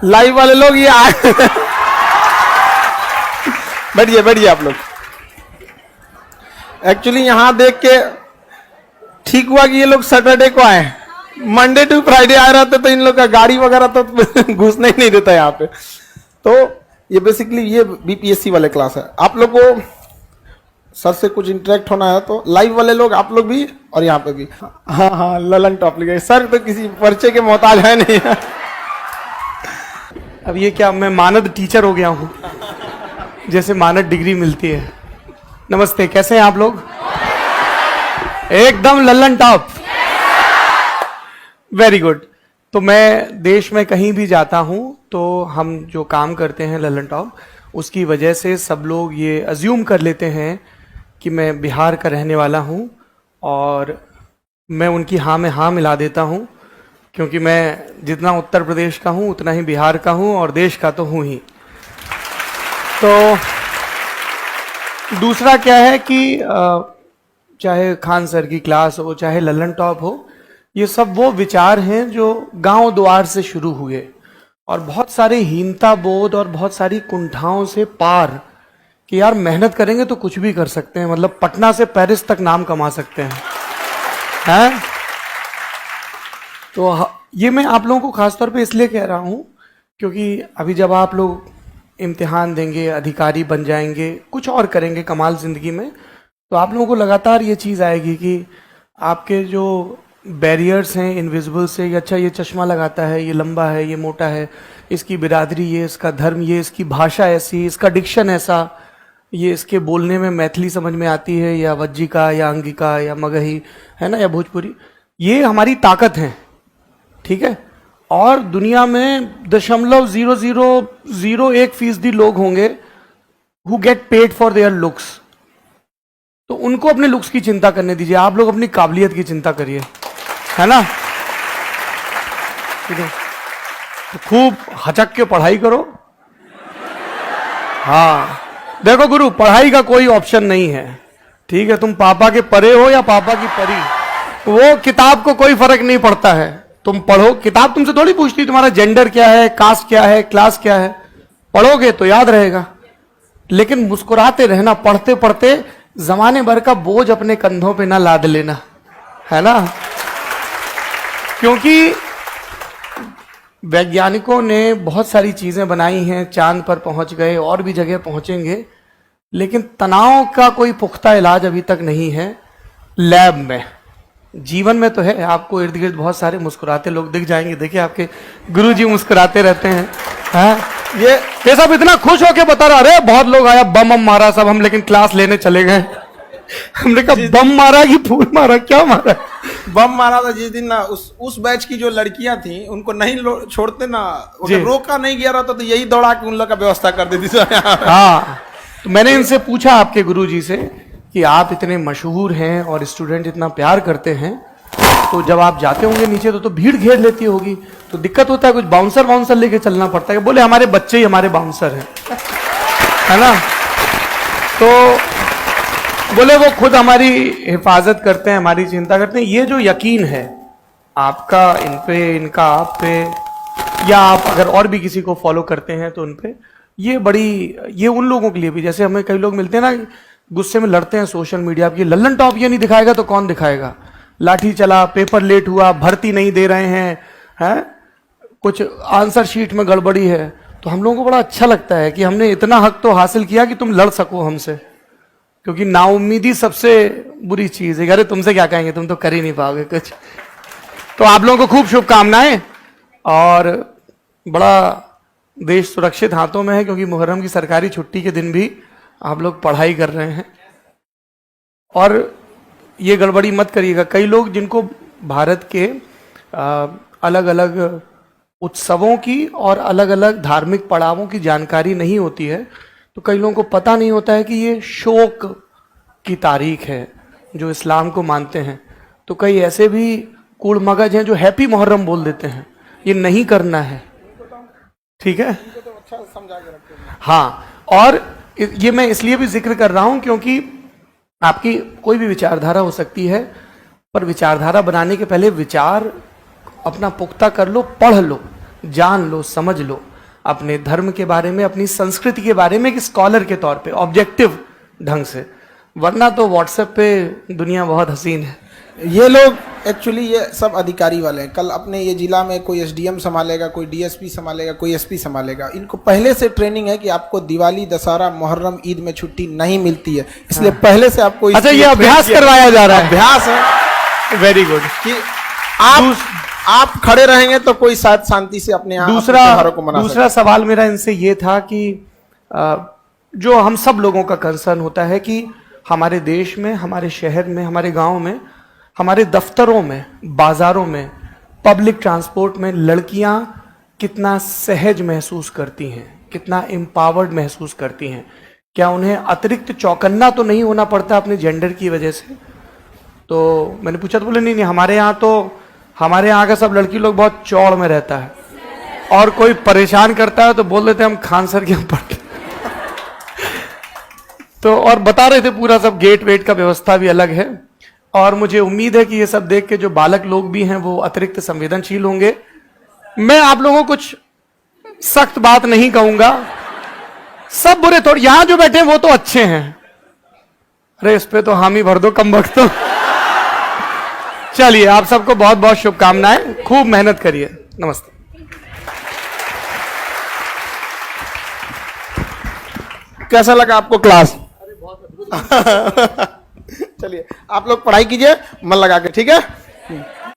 Live वाले लोग ये आए बैठिए बैठिए आप लोग। एक्चुअली यहां देख के ठीक हुआ कि ये लोग सैटरडे को आए, मंडे टू फ्राइडे आ रहे थे तो इन लोग का गाड़ी वगैरह तो घुसने ही नहीं देता यहाँ पे। तो ये बेसिकली ये बीपीएससी वाले क्लास है। आप लोग को सर से कुछ इंटरेक्ट होना है तो लाइव वाले लोग आप लोग भी और यहाँ पे भी। हाँ हाँ ललन टॉप लिखे सर तो किसी परिचय के मोहताज है नहीं। अब ये क्या मैं मानद टीचर हो गया हूँ, जैसे मानद डिग्री मिलती है। नमस्ते, कैसे हैं आप लोग? एकदम ललन टॉप, वेरी गुड। तो मैं देश में कहीं भी जाता हूं तो हम जो काम करते हैं ललन टॉप, उसकी वजह से सब लोग ये अज्यूम कर लेते हैं कि मैं बिहार का रहने वाला हूं, और मैं उनकी हाँ में हाँ मिला देता हूं, क्योंकि मैं जितना उत्तर प्रदेश का हूं उतना ही बिहार का हूं और देश का तो हूं ही। तो दूसरा क्या है कि चाहे खान सर की क्लास हो, चाहे ललन टॉप हो, ये सब वो विचार हैं जो गांव द्वार से शुरू हुए और बहुत सारे हीनता बोध और बहुत सारी कुंठाओं से पार कि यार मेहनत करेंगे तो कुछ भी कर सकते हैं, मतलब पटना से पेरिस तक नाम कमा सकते हैं। तो ये मैं आप लोगों को खासतौर पे इसलिए कह रहा हूं क्योंकि अभी जब आप लोग इम्तिहान देंगे, अधिकारी बन जाएंगे, कुछ और करेंगे कमाल जिंदगी में, तो आप लोगों को लगातार ये चीज़ आएगी कि आपके जो बैरियर्स हैं इनविजिबल से, अच्छा ये चश्मा लगाता है, ये लंबा है, ये मोटा है, इसकी बिरादरी ये, इसका धर्म ये, इसकी भाषा ऐसी, इसका डिक्शन ऐसा, ये इसके बोलने में मैथिली समझ में आती है या वज्जिका या अंगिका या मगही है ना, या भोजपुरी। ये हमारी ताकत है, ठीक है। और दुनिया में 0.0001% लोग होंगे who get paid for their looks. तो उनको अपने लुक्स की चिंता करने दीजिए, आप लोग अपनी काबिलियत की चिंता करिए, है ना। ठीक है, तो खूब हचक के पढ़ाई करो। हाँ देखो गुरु, पढ़ाई का कोई ऑप्शन नहीं है, ठीक है। तुम पापा के परे हो या पापा की परी, वो किताब को कोई फर्क नहीं पड़ता है। तुम पढ़ो, किताब तुमसे थोड़ी पूछती तुम्हारा जेंडर क्या है, कास्ट क्या है, क्लास क्या है। पढ़ोगे तो याद रहेगा, लेकिन मुस्कुराते रहना, पढ़ते पढ़ते जमाने भर का बोझ अपने कंधों पे ना लाद लेना, है ना। क्योंकि वैज्ञानिकों ने बहुत सारी चीजें बनाई हैं, चांद पर पहुंच गए और भी जगह पहुंचेंगे, लेकिन तनाव का कोई पुख्ता इलाज अभी तक नहीं है लैब में। जीवन में तो है, आपको इर्द गिर्द बहुत सारे मुस्कुराते लोग दिख जाएंगे। देखिए आपके गुरुजी मुस्कुराते रहते हैं, हाँ? ये सब इतना खुश होके बता रहा, अरे बहुत लोग आया, बम मारा सब हम, लेकिन क्लास लेने चले गए। हमने कहा बम मारा कि फूल मारा, क्या मारा? बम मारा था जिस दिन ना, उस बैच की जो लड़कियां थी उनको नहीं छोड़ते ना, रोका नहीं गया रहता तो यही दौड़ा के उन लोग का व्यवस्था कर देती। हाँ, तो मैंने इनसे पूछा आपके गुरुजी से कि आप इतने मशहूर हैं और स्टूडेंट इतना प्यार करते हैं, तो जब आप जाते होंगे नीचे तो भीड़ घेर लेती होगी, तो दिक्कत होता है, कुछ बाउंसर लेके चलना पड़ता है। बोले हमारे बच्चे ही हमारे बाउंसर हैं, है ना। तो बोले वो खुद हमारी हिफाजत करते हैं, हमारी चिंता करते हैं। ये जो यकीन है आपका इन पे, इनका आप पे, या आप अगर और भी किसी को फॉलो करते हैं तो उन पे, ये उन लोगों के लिए भी, जैसे हमें कई लोग मिलते हैं ना, गुस्से में लड़ते हैं सोशल मीडिया पे, ललन टॉप ये नहीं दिखाएगा तो कौन दिखाएगा, लाठी चला, पेपर लेट हुआ, भर्ती नहीं दे रहे हैं, कुछ आंसर शीट में गड़बड़ी है। तो हम लोगों को बड़ा अच्छा लगता है कि हमने इतना हक तो हासिल किया कि तुम लड़ सको हमसे, क्योंकि नाउम्मीदी सबसे बुरी चीज है। अरे तुमसे क्या कहेंगे, तुम तो कर ही नहीं पाओगे कुछ। तो आप लोगों को खूब शुभकामनाएं, और बड़ा देश सुरक्षित हाथों में है, क्योंकि मुहर्रम की सरकारी छुट्टी के दिन भी आप लोग पढ़ाई कर रहे हैं। और ये गड़बड़ी मत करिएगा, कई लोग जिनको भारत के अलग अलग उत्सवों की और अलग अलग धार्मिक पड़ावों की जानकारी नहीं होती है, तो कई लोगों को पता नहीं होता है कि ये शोक की तारीख है जो इस्लाम को मानते हैं। तो कई ऐसे भी कूड़ मगज हैं जो हैप्पी मुहर्रम बोल देते हैं, ये नहीं करना है, ठीक है। हाँ, और ये मैं इसलिए भी जिक्र कर रहा हूं क्योंकि आपकी कोई भी विचारधारा हो सकती है, पर विचारधारा बनाने के पहले विचार अपना पुख्ता कर लो, पढ़ लो, जान लो, समझ लो। अपने धर्म के बारे में, अपनी संस्कृति के बारे में एक स्कॉलर के तौर पे, ऑब्जेक्टिव ढंग से। वरना तो व्हाट्सएप पे दुनिया बहुत हसीन है। ये लोग एक्चुअली ये सब अधिकारी वाले हैं। कल अपने ये जिला में कोई एसडीएम संभालेगा, कोई डीएसपी संभालेगा, कोई एसपी संभालेगा। इनको पहले से ट्रेनिंग है कि आपको दिवाली, दशहरा, मुहर्रम, ईद में छुट्टी नहीं मिलती है, इसलिए पहले से आपको अच्छा, ये अभ्यास करवाया जा रहा है। अभ्यास है, वेरी गुड। कि आप खड़े रहेंगे तो कोई शायद शांति से अपने यहाँ त्योहारों को मना दूसरा सवाल मेरा इनसे ये था कि जो हम सब लोगों का कंसर्न होता है कि हमारे देश में, हमारे शहर में, हमारे गांव में, हमारे दफ्तरों में, बाजारों में, पब्लिक ट्रांसपोर्ट में लड़कियां कितना सहज महसूस करती हैं, कितना एम्पावर्ड महसूस करती हैं। क्या उन्हें अतिरिक्त चौकन्ना तो नहीं होना पड़ता अपने जेंडर की वजह से? तो मैंने पूछा तो बोले नहीं, हमारे यहाँ का सब लड़की लोग बहुत चौड़ में रहता है, और कोई परेशान करता है तो बोल देते हैं हम खान सर के यहाँ पढ़ते। तो और बता रहे थे पूरा सब गेट वेट का व्यवस्था भी अलग है। और मुझे उम्मीद है कि ये सब देख के जो बालक लोग भी हैं वो अतिरिक्त संवेदनशील होंगे। मैं आप लोगों को कुछ सख्त बात नहीं कहूंगा, सब बुरे थोड़े, यहां जो बैठे हैं वो तो अच्छे हैं। अरे इस पे तो हामी भर दो कम वक्त। तो चलिए, आप सबको बहुत बहुत शुभकामनाएं, खूब मेहनत करिए। नमस्ते। कैसा लगा आपको क्लास? चलिए आप लोग पढ़ाई कीजिए मन लगा के, ठीक है।